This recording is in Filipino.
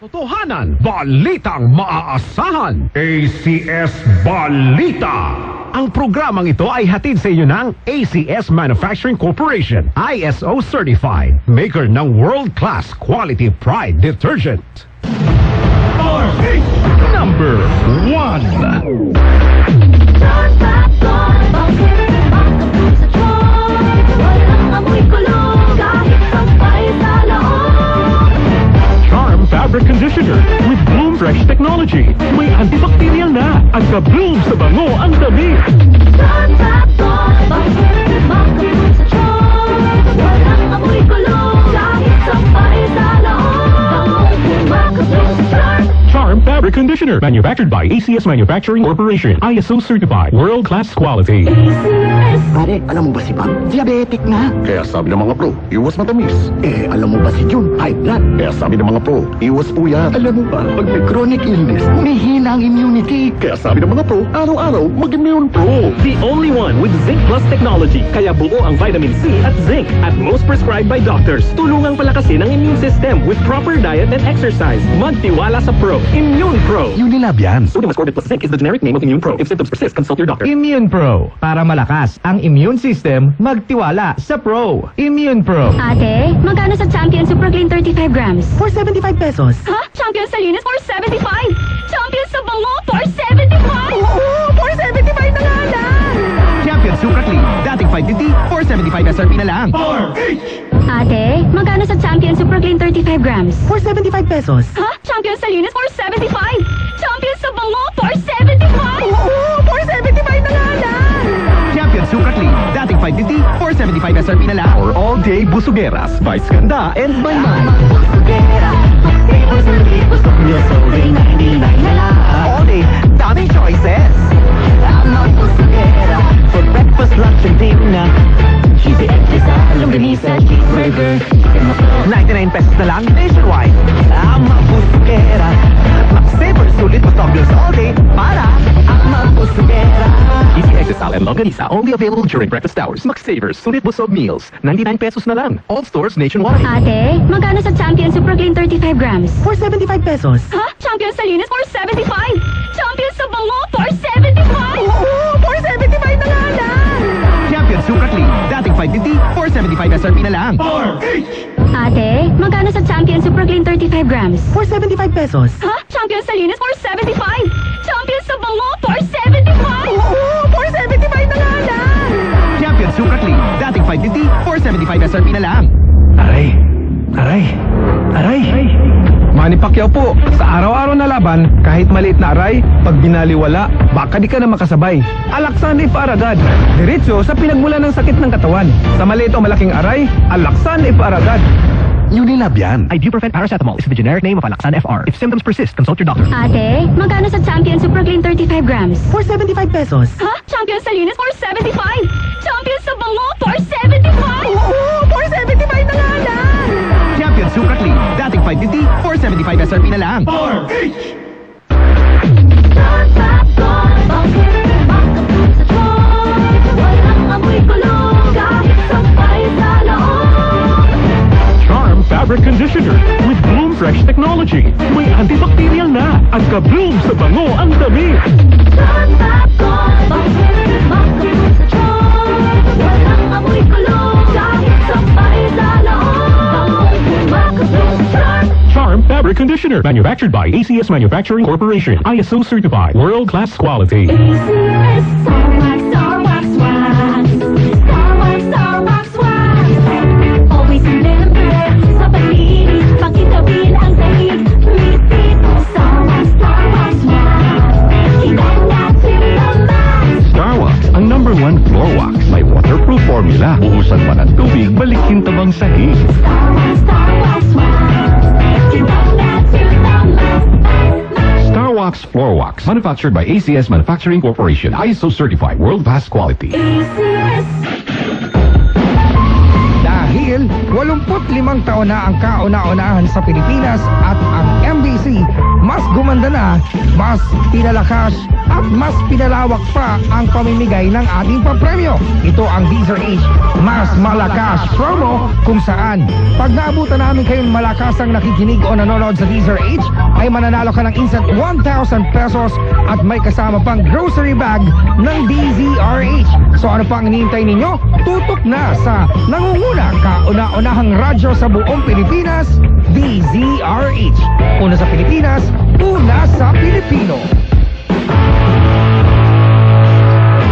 Totohanan, balitang maaasahan. ACS Balita. Ang programang ito ay hatid sa inyo ng ACS Manufacturing Corporation, ISO certified, maker ng world-class quality pride detergent. Number 1. Charm Fabric Conditioner with Bloom Fresh Technology. May antibacterial na at ka-bloom sa bango ang dami. Charm Fabric Conditioner, manufactured by ACS Manufacturing Corporation, ISO certified, world-class quality. Pare, alam mo ba si Bob? Diabetic na. Kaya sabi ng mga pro, iwas matamis. Alam mo ba si Jun? High blood. Kaya sabi ng mga pro, iwas puyat. Alam mo ba, pag may chronic illness, humihina ang immunity. Kaya sabi ng mga pro, araw-araw mag-immune pro. The only one with Zinc Plus technology. Kaya buo ang vitamin C at zinc at most prescribed by doctors. Tulungang palakasin ang immune system with proper diet and exercise. Magtiwala sa Pro. Immune Pro. Unilab yan. Sodium ascorbate plus zinc is the generic name of Immune Pro. If symptoms persist, consult your doctor. Immune Pro. Para malakas ang immune system, magtiwala sa Pro. Immune Pro. Ate, magkano sa Champion Super Clean 35 grams? For 75 pesos. Ha? Champion sa linis for 75? Champion sa bango for 75? Oo, for 75 na nga lang. Champion Super Clean. Dating 550, 475 SRP na lang. Ate, magkano sa Champion Super Clean 35 grams? For 75 pesos. Ha? Champion sa linis for 75? Champion sa bango for 75? Oo, for 75 na nga lang. Champion Super Clean. Dating 550, 475 SRP na lang. For all day busugeras, by Skanda and by Man. All day, daming choices. For breakfast, lunch, and dinner. Cheesy eggs, longganisa, cheeseburger. 99 pesos na lang nationwide. Ang mga busugera. Mag-savor, sulit mo toggles all day. Para ang mga busugera. Easy Exisal and Longganisa only available during breakfast hours. Mag-savor, sulit busog meals. 99 pesos na lang. All stores nationwide. Ate, magkano sa Champion Super Clean 35 grams? For 75 pesos. Ha? Champion sa linis for 75? Champion sa bango for 75? Oo, for 75 na nga lang. Champion Super Clean. Dating 550, 475 SRP na lang. Ate, magkano sa Champion Super Clean 35 grams? For 75 pesos. Ha? Champion sa linis for 75? Champion sa bango for 75? Oo, for 75 na nga lang. Champion Super Clean. Dating 550, 475 SRP na lang. Aray! Aray! Aray! Manny Pacquiao po, sa araw-araw na laban, kahit maliit na aray, pag binaliwala, baka di ka na makasabay. Alaksan Iparagad. Diretso sa pinagmula ng sakit ng katawan. Sa maliit o malaking aray, Alaksan Iparagad. Unilab yan. Ibuprofen paracetamol is the generic name of Alaksan FR. If symptoms persist, consult your doctor. Ate, magkano sa Champion Super Clean 35 grams? For 75 pesos. Ha? Champion sa linis for 75? Champion sa bango for 75? Oo, for 75 na nga lang. Champion Super Clean. Dating 550, 475 SRP na lang. Charm Fabric Conditioner with Bloom Fresh Technology. May antibacterial na at ka-bloom sa bango ang dami. Charm Fabric Conditioner, manufactured by ACS Manufacturing Corporation, ISO certified, world-class quality. Always remember, sa pag-ibig, pakitabil ang tahig. Repeat mo, Star Wax, Hinanda to the max. Star Wax, ang #1 floor wax. May waterproof formula. Buhusan pa ng tubig, balikin tabang sahig. Star Wax, Hinanda to the max. Star Wax Floor Wax, manufactured by ACS Manufacturing Corporation, ISO certified, world-class quality. ACS. Dahil 85 taon na ang kauna-unahan sa Pilipinas at ang MBC mas gumanda na, mas pinalakas at mas pinalawak pa ang pamimigay ng ating papremyo. Ito ang DZRH Mas Malakas promo kung saan pag naabutan namin kayong malakasang nakikinig o nanonood sa DZRH ay mananalo ka ng instant 1,000 pesos at may kasama pang grocery bag ng DZRH. So ano pang hinihintay ninyo? Tutok na sa nangunguna kauna-unahang radyo sa buong Pilipinas, DZRH. Una sa Pilipinas, una sa Pilipino.